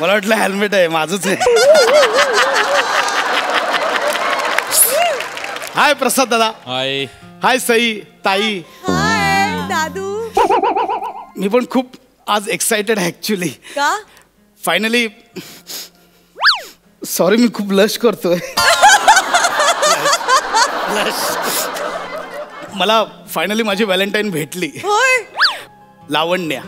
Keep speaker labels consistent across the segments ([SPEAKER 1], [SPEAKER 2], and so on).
[SPEAKER 1] मला वाटलं हेल्मेट आहे, माझंच आहे. हाय प्रसाद दादा.
[SPEAKER 2] हाय.
[SPEAKER 1] हाय सई ताई.
[SPEAKER 3] हाय दादू.
[SPEAKER 1] मी पण खूप आज एक्साइटेड आहे ऍक्च्युली.
[SPEAKER 3] का?
[SPEAKER 1] फायनली. सॉरी मी खूप लश करतोय. मला फायनली माझी व्हॅलेंटाईन भेटली.
[SPEAKER 3] होय.
[SPEAKER 1] लावण्या.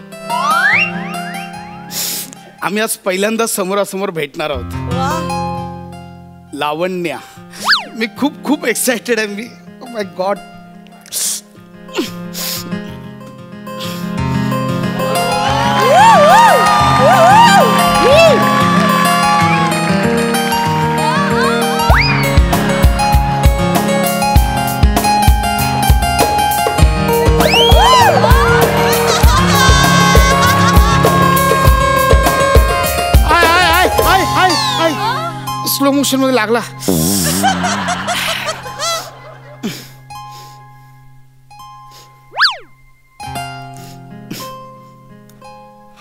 [SPEAKER 1] आम्ही आज पहिल्यांदा समोरासमोर भेटणार आहोत.
[SPEAKER 3] वा.
[SPEAKER 1] लावण्या. मी खूप खूप एक्साइटेड आहे मी. ओ माय गॉड. स्लो मोशन मध्ये लागला.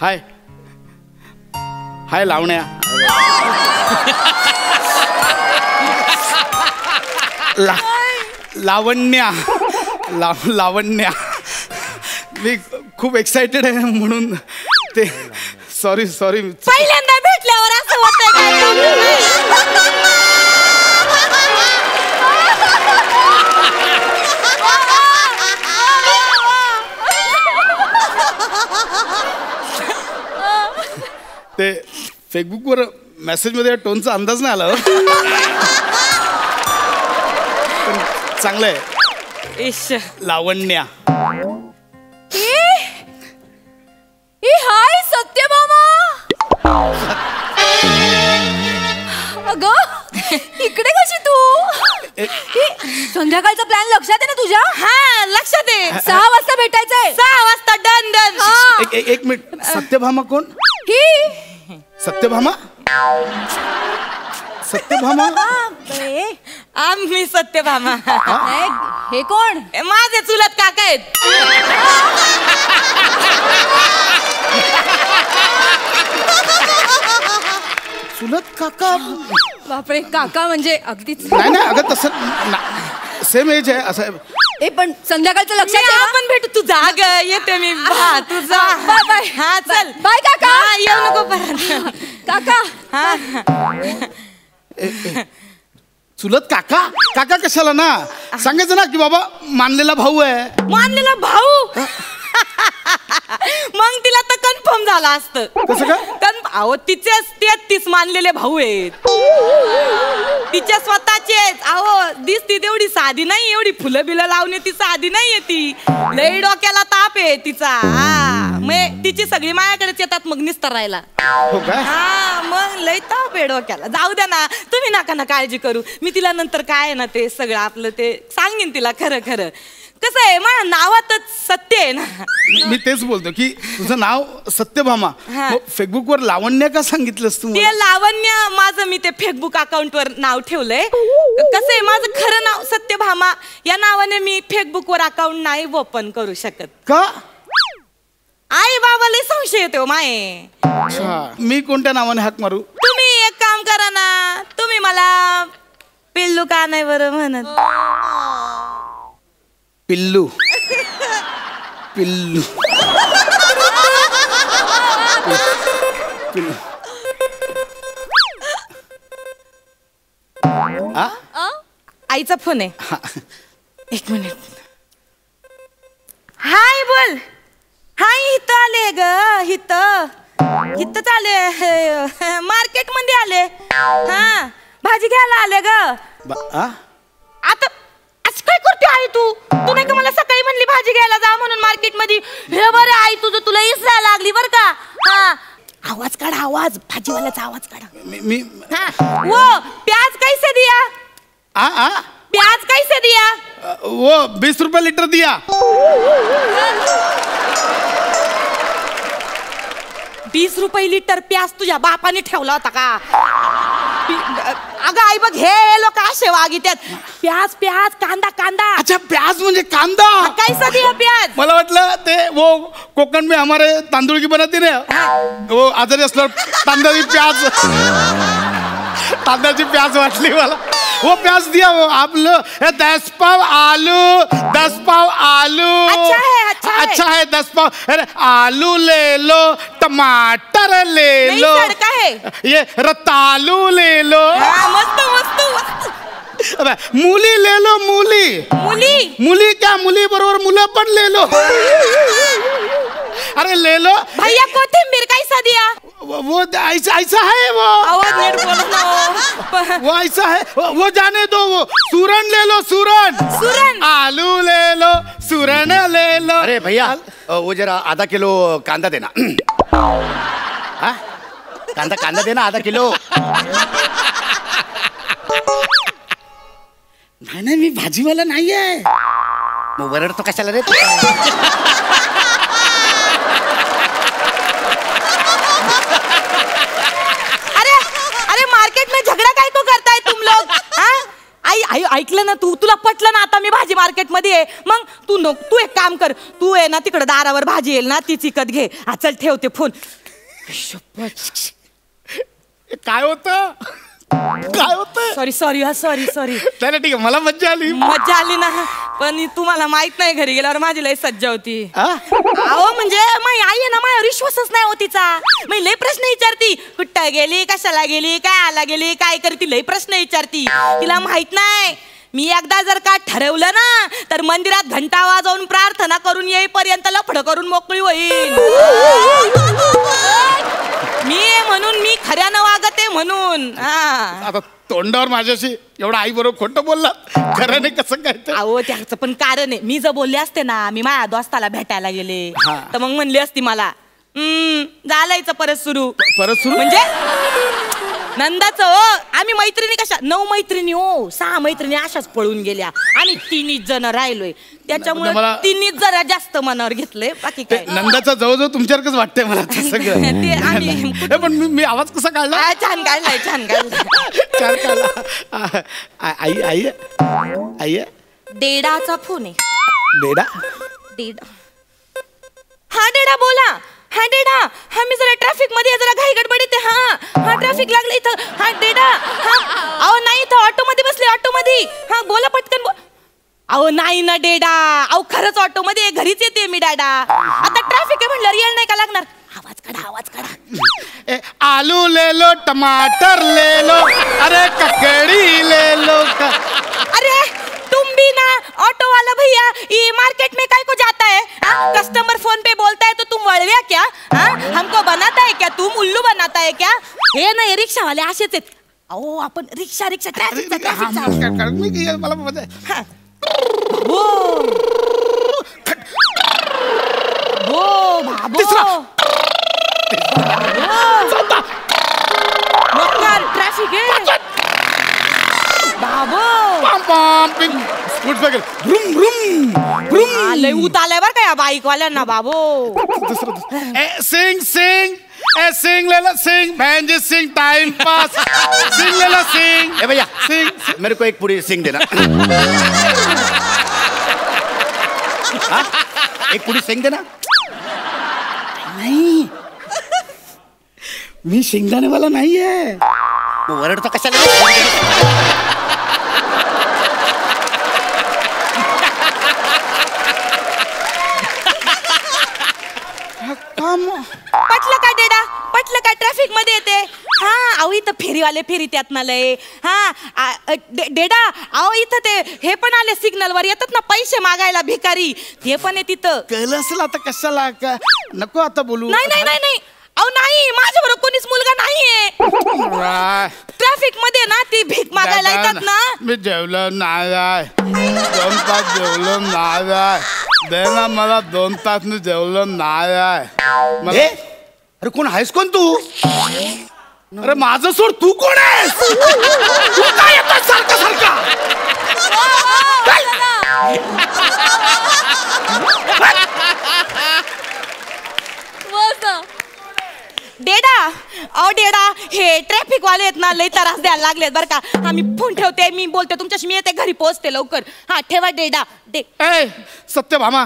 [SPEAKER 1] हाय हाय लावण्या. लावण्या. लावण्या. मी खूप एक्साइटेड आहे म्हणून ते. Sorry sorry.
[SPEAKER 3] पहिल्यांदा भेटल्यावर असं होतंय
[SPEAKER 1] ते फेसबुकवर मेसेजमध्ये टोनचा अंदाज नाही आला. पण चांगलं आहे. लावण्या.
[SPEAKER 3] हाय सत्यभामा. अगं इकडे कशी तू? संध्याकाळचा प्लॅन लक्षात आहे ना तुझ्या? हा लक्षात आहे. 6 वाजता भेटायचंय. 6 वाजता. Done done.
[SPEAKER 1] एक मिनिट. सत्यभामा कोण?
[SPEAKER 3] ही
[SPEAKER 1] सत्यभामा. सत्यभामा.
[SPEAKER 3] आम्ही सत्यभामा. हे कोण? माझे चुलत काका आहेत.
[SPEAKER 1] चुलत काका.
[SPEAKER 3] बापरे. काका म्हणजे अगदीच.
[SPEAKER 1] नाही नाही अगं तसं सेम एज आहे असं.
[SPEAKER 3] ए पण संध्याकाळचं लक्षात आहे. आपण भेटू. तू जाग येते मी. तू जा. Bye bye. हा चल बाय काका. येऊ नको परत. काका. हा
[SPEAKER 1] चुलत काका. काका कशाला ना सांगायचं ना की बाबा मानलेला भाऊ आहे.
[SPEAKER 3] मानलेला भाऊ. मग तिला तर कन्फर्म झालं असतं.
[SPEAKER 1] कसं का?
[SPEAKER 3] अहो तिचेच 33 मानलेले भाऊ आहेत. तिच्या स्वतःचेच. अहो दिसती तेवढी साधी नाही. एवढी फुलं बिलं लावणे ती साधी नाहीये. ती लई डोक्याला ताप आहे तिचा. मग तिची सगळी माझ्याकडेच येतात मग निस्तरायला.
[SPEAKER 1] हो काय?
[SPEAKER 3] हा मग लई ताप आहे डोक्याला. जाऊ द्या ना तुम्ही नका ना काळजी करू. मी तिला नंतर काय आहे ना ते सगळं आपलं ते सांगेन तिला. खरं खरं कसं आहे माझ्या नावातच सत्य आहे ना.
[SPEAKER 1] मी तेच बोलतो की तुझं नाव सत्यभामा. फेसबुकवर लावण्य का सांगितलंस तू?
[SPEAKER 3] ते लावण्य माझं मी ते फेसबुक अकाउंटवर नाव ठेवलंय. कसं आहे माझं खरं नाव सत्यभामा. या नावाने मी फेसबुकवर अकाउंट नाही ओपन करू शकत.
[SPEAKER 1] का?
[SPEAKER 3] आई बाबाला संशय येतो माये.
[SPEAKER 1] अच्छा. मी कोणत्या नावाने हाक मारू?
[SPEAKER 3] तुम्ही एक काम करा ना. तुम्ही मला पिल्लू का नाही बरं म्हणत?
[SPEAKER 1] पिल्लू. पिल्लू. पिल्लू.
[SPEAKER 3] आईचा फोन आहे. 1 मिनिट. हाय बोल. हाय इथं आले ग. इथं आले. मार्केट मध्ये आले. हा भाजी घ्यायला आले ग. आता काय करते आई तू? तू नाही का मला सकाळी म्हणली भाजी घ्यायला जा म्हणून मार्केट मध्ये. हे बरं आई तुझं तुला इसरा लागली बर का. हा आवाज काढा. आवाज भाजीवाल्याचा आवाज काढा.
[SPEAKER 1] मी
[SPEAKER 3] वो प्याज कैसे दिया? प्याज कैसे दिया?
[SPEAKER 1] वो 20 रुपये लीटर दिया.
[SPEAKER 3] 20 रुपये लीटर प्याज तुझ्या बापाने ठेवला होता का? अगं आई बघ हे लोक असे वागित्यात. प्याज प्याज कांदा कांदा.
[SPEAKER 1] अच्छा प्याज म्हणजे कांदा.
[SPEAKER 3] कैसा दिया प्याज?
[SPEAKER 1] मला वाटलं ते वो कोकण में हमारे तांदूळ की बनती ना वो आजारी असल्यावर तांदळी प्याज तांदळाची प्याज वाटली मला. वो प्याज दिया वो आप लो 10 पाव आलू 10 पाव आलू. अच्छा है 10 पाव. अरे आलू ले लो टमाटर ले लो ये रतालू ले लो.
[SPEAKER 3] मस्त मस्त मस्त.
[SPEAKER 1] मूली ले लो मूली.
[SPEAKER 3] मूली
[SPEAKER 1] मूली क्या मूली बरोबर मुलं पण ले लो. अरे ले लो
[SPEAKER 3] भैया. कोथिंबीर कैसा दिया?
[SPEAKER 1] वो ऐसा है वो.
[SPEAKER 3] आवाज नीट बोलो ना.
[SPEAKER 1] वो ऐसा है वो जाने दो. वो सूरन ले लो सूरन.
[SPEAKER 3] सूरन.
[SPEAKER 1] आलू ले लो सूरन ले लो.
[SPEAKER 2] अरे भैया वो जरा आधा किलो कांदा देना. हाँ कांदा कांदा देना आधा किलो.
[SPEAKER 1] नाही मी भाजीवाला नाहीये.
[SPEAKER 2] मग वरड तो कशाला रे?
[SPEAKER 3] मार्केट में झगड़ा काय को करताय तुम लोग? आई आई ऐकलं ना तू? तुला पटलं ना आता मी भाजी मार्केट मध्ये आहे. मग तू एक काम कर. तू आहे ना तिकडे दारावर भाजी येईल ना ती चिकत घे. चल ठेवते फोन.
[SPEAKER 1] काय होतं काय होतं?
[SPEAKER 3] सॉरी सॉरी हा सॉरी सॉरी.
[SPEAKER 1] चला ठीक आहे मला मज्जा आली.
[SPEAKER 3] मज्जा आली ना. पण तुम्हाला माहित नाही घरी गेल्यावर माझी लय सज्जा होती. अहो म्हणजे माझी आई आहे ना माझ्यावर विश्वासच नाही होतीचा. मी लय प्रश्न विचारती. कुठं गेली कशाला गेली काय आला गेली काय करती लय प्रश्न विचारती. तिला माहित नाही मी एकदा जर का ठरवलं ना तर मंदिरात घंटा वाजवून प्रार्थना करून येईपर्यंत लफडं करून मोकळी होईल. मी म्हणून मी खऱ्यानं वागते म्हणून.
[SPEAKER 1] आता तोंडावर माझ्याशी एवढा आई बरोबर खोटं बोलला खरं नाही कसं काय?
[SPEAKER 3] अहो त्याचं पण कारण आहे. मी जर बोलले असते ना मी माझ्या दोस्ताला भेटायला गेले तर मग म्हणली असती मला झालायचं परत सुरू म्हणजे नंदाचं. आम्ही मैत्रिणी कशा 9 मैत्रिणी हो 6 मैत्रिणी अशाच पळून गेल्या. आणि 3 जण राहिलोय त्याच्यामुळे 3 जरा जास्त मनावर घेतलंय. बाकी काय
[SPEAKER 1] नंदाचा जवळजवळ तुमच्यासारखंच वाटतंय मला सगळं. पण मी आवाज कसा काढला?
[SPEAKER 3] छान काढलाय छान काढलाय
[SPEAKER 1] छान काढला. आई आई आई
[SPEAKER 3] डेडाचा फोन आहे.
[SPEAKER 1] डेडा
[SPEAKER 3] डेडा. हा डेडा बोला. हा डेडा. हा मी जरा ट्रॅफिक मध्ये जरा घाई गडबडीत आहे. हा ट्रॅफिक लागलं इथं. हा डेडा. हा अहो नाही इथं ऑटो मध्ये बसले ऑटो मध्ये. हा बोला पटकन. अहो नाही ना डेडा. अहो खरंच ऑटो मध्ये घरीच येते मी डेडा. आता ट्रॅफिक आहे म्हणलं रिअल नाही का लागणार. आवाज काढा आवाज काढा.
[SPEAKER 1] आलू ले लो टमाटर ले लो अरे ककड़ी ले लो.
[SPEAKER 3] अरे तुम भी ना ऑटो वाला भैया ये मार्केट में काय को जाता है? कस्टमर फोन पे बोलता है तो तुम वळव्या क्या? हमको बनाता है क्या? तुम उल्लू बनाता है क्या? हे नाही रिक्षा वाले असेच आहेत. अहो आपण रिक्षा रिक्षा ट्रॅफिक
[SPEAKER 1] मला मजा.
[SPEAKER 3] ट्रॅफिक आहे बाबो. लय उत आलाय बर का या बाईक वाल्यांना बाबो.
[SPEAKER 1] सिंग सिंग सिंग ले लो सिंग बहन जी सिंग टाइम पास. सिंग ले लो सिंग.
[SPEAKER 2] ए भैया सिंग मेरे को एक पूरी सिंग देना. एक पूरी सिंग देना.
[SPEAKER 1] नहीं मी शेंगदाणे वाला नाहीये.
[SPEAKER 2] वरड तो कशाला?
[SPEAKER 3] पटलं का डेडा? पटलं का ट्रॅफिक मध्ये येते? हा अहो इथं फेरीवाले फेरी त्यात ना लय. हा डेडा अहो इथं ते हे पण आले सिग्नल वर येतात ना पैसे मागायला भिकारी. ते पण आहे तिथं.
[SPEAKER 1] कळलं असेल आता कशाला नको आता बोलू.
[SPEAKER 3] नाही नाही नाही नाही अहो नाही माझ्याबरोबर कोणीच मुलगा नाहीये. ट्रॅफिक मध्ये ना ती भीक मागायला येतात ना.
[SPEAKER 1] मी जेवलं नाही 2 तास जेवलं नाही. दे ना मला 2 तास मी जेवलं नाही.
[SPEAKER 2] अरे कोण आहेस कोण तू?
[SPEAKER 1] अरे माझं सोड तू कोण आहेस? तू काय येतोय सारखा सारखा?
[SPEAKER 3] डेडा अहो डेडा हे ट्रॅफिक वाले आहेत ना लई त्रास द्यायला लागलेत बरं का. आम्ही फोन ठेवते मी बोलते तुमच्याशी मी येते घरी पोहोचते लवकर. हा ठेवा डेडा
[SPEAKER 1] ए सत्यभामा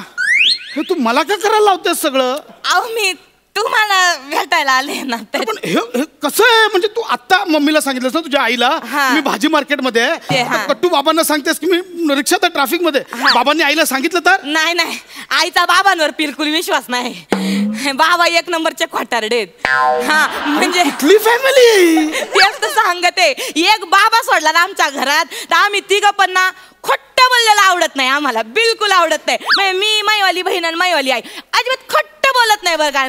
[SPEAKER 1] हे तू मला का करायला लावतेस सगळं.
[SPEAKER 3] अहो मी तुम्हाला भेटायला आले ना.
[SPEAKER 1] पण हे कसं आहे म्हणजे तू आता मम्मीला सांगितलंस ना तुझ्या आईला मी भाजी मार्केटमध्ये कट्टू बाबांना सांगतेस की मी रिक्षात ट्रॅफिक मध्ये. बाबांनी आईला सांगितलं तर.
[SPEAKER 3] नाही नाही आईचा बाबांवर बिलकुल विश्वास नाही. बाबा एक नंबरचे खोटारडे. हा म्हणजे
[SPEAKER 1] कुठली फॅमिली
[SPEAKER 3] तेच तर सांगते. एक बाबा सोडला ना आमच्या घरात तर आम्ही तिघं पण ना खोट्ट बोललेलं आवडत नाही आम्हाला बिलकुल आवडत नाही. मी माईवाली बहीण आणि माईवाली आई अजिबात खोट्ट बोलत नाही बरं का.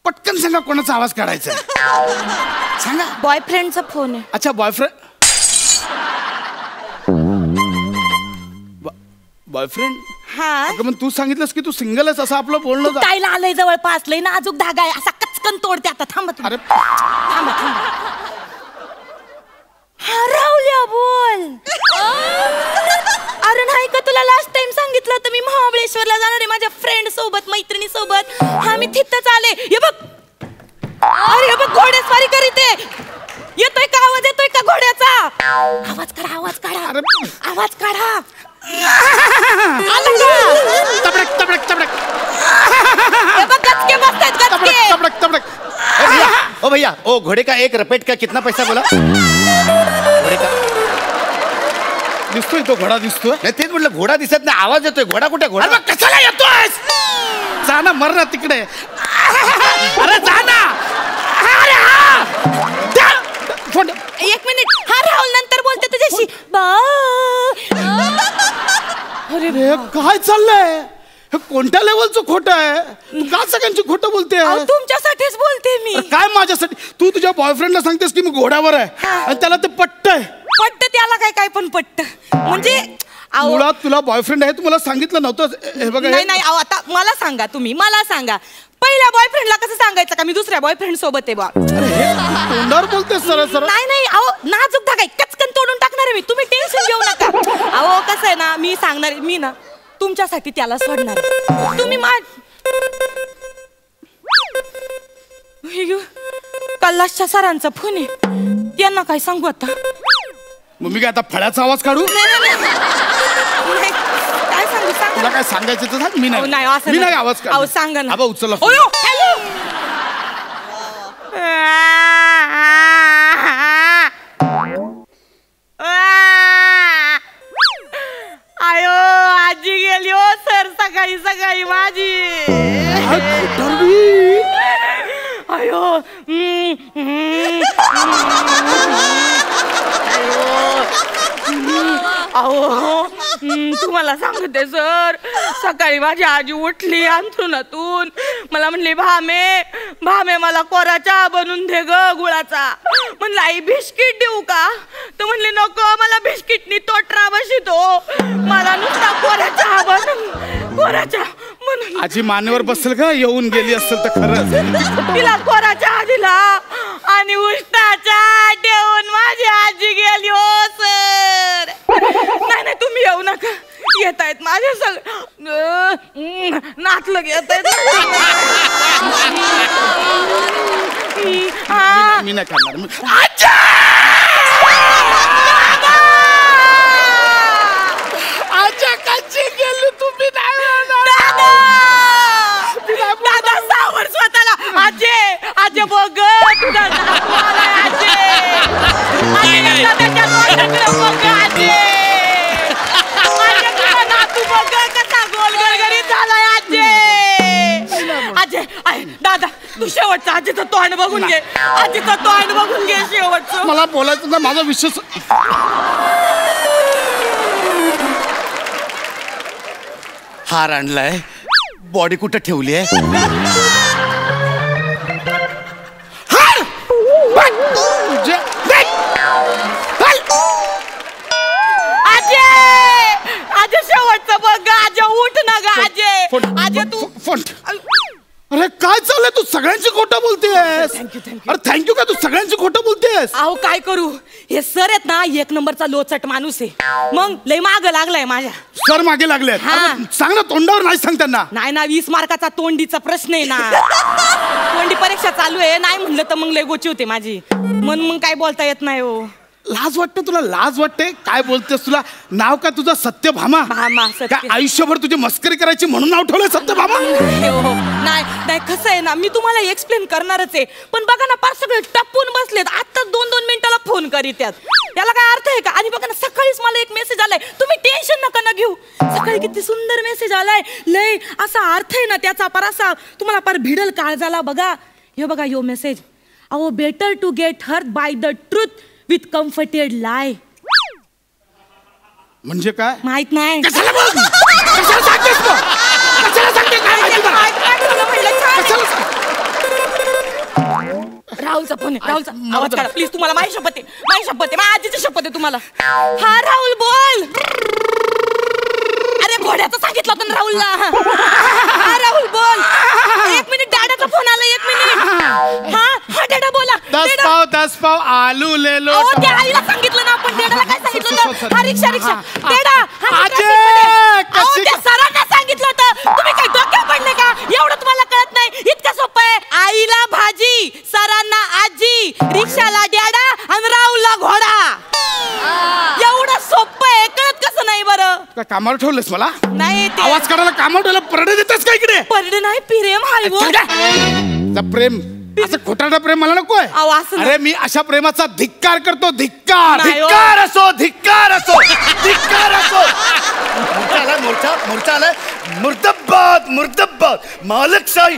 [SPEAKER 1] पटकन सांगा कोणाचा आवाज काढायचा सांगा.
[SPEAKER 3] बॉयफ्रेंडचा फोन आहे.
[SPEAKER 1] अच्छा बॉयफ्रेंड बॉयफ्रेंड.
[SPEAKER 3] हा
[SPEAKER 1] मग तू सांगितलंस की तू सिंगल आहेस असं आपलं बोलणं
[SPEAKER 3] ताईला आलंय जवळपास लय नाजूक धागा आहे असा कचकन तोडते आता. थांबा
[SPEAKER 1] अरे
[SPEAKER 3] थांबा थांबा. हरवल्या बोल. अरे नाही का तुला लास्ट टाइम सांगितलं होतं मी महाबळेश्वरला जाणार आहे माझ्या फ्रेंड सोबत मैत्रिणी सोबत. हा मी तिथंच आले. हे बघ अरे हे बघ घोडेस्वारी करीते. येतोय का आवाज येतोय का घोड्याचा. आवाज काढा आवाज काढा आवाज काढा.
[SPEAKER 1] तबडक तबडक तबडक.
[SPEAKER 3] हे बघ गचके बसतायत गचके.
[SPEAKER 1] तबडक तबडक.
[SPEAKER 2] ओ भैया ओ घोड़े का एक रपेट का कितना पैसा बोला. घोड़े का
[SPEAKER 1] दिसतोय तो घोडा दिसतोय.
[SPEAKER 2] नाही तेच म्हटलं घोडा दिसत नाही आवाज येतोय. घोडा कुठे घोडा.
[SPEAKER 1] अरे कशाला येतोय. जा ना मर ना तिकडे. अरे जा ना. फोन.
[SPEAKER 3] एक मिनिट. हा राहुल नंतर बोलते तुझ्याशी.
[SPEAKER 1] अरे काय चाललंय हे कोणत्या लेवलचं खोटं आहे. तू का सगळ्यांची खोटं बोलते.
[SPEAKER 3] तुमच्यासाठीच बोलते मी.
[SPEAKER 1] काय माझ्यासाठी. तू तुझ्या बॉयफ्रेंडला सांगतेस की मी घोड्यावर आहे आणि त्याला ते पटतंय.
[SPEAKER 3] पट्ट त्याला काय काय पण पट्ट म्हणजे
[SPEAKER 1] मुळात तुला बॉयफ्रेंड आहे तू मला सांगितलं नव्हतं. हे बघा
[SPEAKER 3] नाही नाही आता मला सांगा तुम्ही मला सांगा पहिल्या बॉयफ्रेंडला कसं सांगायचं का मी दुसऱ्या बॉयफ्रेंड सोबत आहे बा.
[SPEAKER 1] तोंडावर बोलतेस सरळ सरळ.
[SPEAKER 3] नाही नाही अहो नाजूक धागा कचकन तोडून टाकणार आहे मी. तुम्ही टेन्शन घेऊ नका. अहो कसं आहे ना मी सांगणार मी ना तुमच्यासाठी त्याला सोडणार. तुम्ही कल्लाशच्या सरांचा फोन आहे त्यांना काय सांगू आता.
[SPEAKER 1] मग मी काय आता फळ्याचा आवाज काढू.
[SPEAKER 3] काय सांगू सांग.
[SPEAKER 1] तुला काय सांगायचं तर सांग. मी नाही मी नाही आवाज काढ.
[SPEAKER 3] अहो सांगा ना.
[SPEAKER 1] आबा उचलला.
[SPEAKER 3] आयो आजी गेली हो सर सकाळी सकाळी माझी. आयो अहो तुम्हाला सांगते सर सकाळी माझी आजी उठली अंथरुणातून मला म्हणली भामे भामे मला कोरा चहा बनवून दे ग गुळाचा. म्हणलं आई बिस्किट देऊ का. तर म्हणली नको मला बिस्किटनी तोटरा बसितो मला नुसता कोरा चहा बनवून कोरा चहा म्हणून.
[SPEAKER 1] आजी मानेवर बसेल का येऊन गेली असेल तर खरंच.
[SPEAKER 3] तिला कोरा चहा दिला आणि उष्टाचा ठेवून माझी आजी गेली हो सर. नाही नाही तुम्ही येऊ नका. येत आहेत माझ्या सगळं नातलं येत आहेत.
[SPEAKER 1] मी नाही करणार. आजा कशी गेली तुम्ही
[SPEAKER 3] दादा सावर स्वतःला आजे आजे बघ तुझा नातू आलाय आजे. दादाच्या तोंडाकडे बघ आजे. तुझा नातू बघ कसा गोल गळगळीत झालाय आजे. आजे दादा तू शेवटचं आजीचं तोंड बघून घे. आजीचं तोंड बघून घे शेवटचं.
[SPEAKER 1] मला बोलायचं ना माझा विश्वास.
[SPEAKER 2] हार आणलाय बॉडी कुठे ठेवली आहे.
[SPEAKER 3] आजे आजे शेवटचं बघ आजे उठ ना ग आजे. आजे तू
[SPEAKER 1] फोन. अरे काय चाललंय तू सगळ्यांची खोटं बोलतेस. अरे थँक्यू का तू सगळ्यांची खोटं बोलतेस.
[SPEAKER 3] अहो काय करू हे सर आहेत ना एक नंबरचा लोचट माणूस आहे. मग लय माग लागलाय माझ्या.
[SPEAKER 1] सर मागे लागले. सांग ना तोंडावर नाही सांग त्यांना.
[SPEAKER 3] नाही ना 20 मार्काचा तोंडीचा प्रश्न आहे ना. कोणती परीक्षा चालू आहे नाही म्हणलं तर मग लय गोची होते माझी मग काय बोलता येत नाही हो.
[SPEAKER 1] लाज वाटते तुला? लाज वाटते? काय बोलतेस? तुला नाव का तुझं सत्यभामा?
[SPEAKER 3] भामा, सत्य.
[SPEAKER 1] काय आयुष्यभर तुझी मस्करी करायची म्हणून नाव ठेवलंय सत्यभामा?
[SPEAKER 3] हो. नाही कसं आहे ना मी तुम्हाला एक्सप्लेन करणारच आहे पण बघा ना फार सगळे टपून बसलेत आता 2-2 मिनिटाला फोन करीत याला काय अर्थ आहे का? आणि बघा ना सकाळीच मला एक मेसेज आलाय तुम्ही टेन्शन नका ना घेऊ. सकाळी किती सुंदर मेसेज आलाय लय असा अर्थ आहे ना त्याचा फार असा तुम्हाला फार भिडल काळजाला. बघा हे बघा यो मेसेज. अहो better to get hurt by the truth with comforted lie.
[SPEAKER 1] म्हणजे काय?
[SPEAKER 3] माहित नाही.
[SPEAKER 1] कशाला बोल? कशाला सांगतेस तू? कशाला सांगतेस? काय माहिती तुला?
[SPEAKER 3] राहुलचा फोन आहे. राहुलचा आवाज काढा प्लीज. तुम्हाला माझी शपथ आहे. माझ्या आजीची शपथ आहे तुम्हाला. हा राहुल बोल. अरे घोड्याचं सांगितलं होतं ना राहुलला. हा राहुल बोल. 1 मिनिट दादाचा फोन आला. 1 मिनिट. हा डेडा बोला.
[SPEAKER 1] 10 पाव आलू ले लो.
[SPEAKER 3] त्या आईला सांगितलं ना आपण. डेडाला काय सांगितलं? हा रिक्षा डेडा. त्या सरांना सांगितलं होतं. तुम्ही काय डोक्यात पडले का? एवढं तुम्हाला कळत नाही? इतकं सोपं आहे. आईला भाजी, सरांना आजी, रिक्षाला डेडा आणि राहुलला घोडा. एवढं सोपं आहे. कळत कसं नाही बरं?
[SPEAKER 1] काय कामावर ठेवलंस मला?
[SPEAKER 3] नाही
[SPEAKER 1] आवाज काढायला कामावर ठेवलं. परडे देतेस का इकडे?
[SPEAKER 3] परडे नाही प्रेम हाय वो.
[SPEAKER 1] प्रेम असं खोटारडं प्रेम मला नको आहे. अरे मी अशा प्रेमाचा धिक्कार करतो. धिक्कार.
[SPEAKER 2] धिक्कार असो, धिक्कार असो, धिक्कार असो. मोर्चा आलाय. मुर्दाबाद मालकशाही.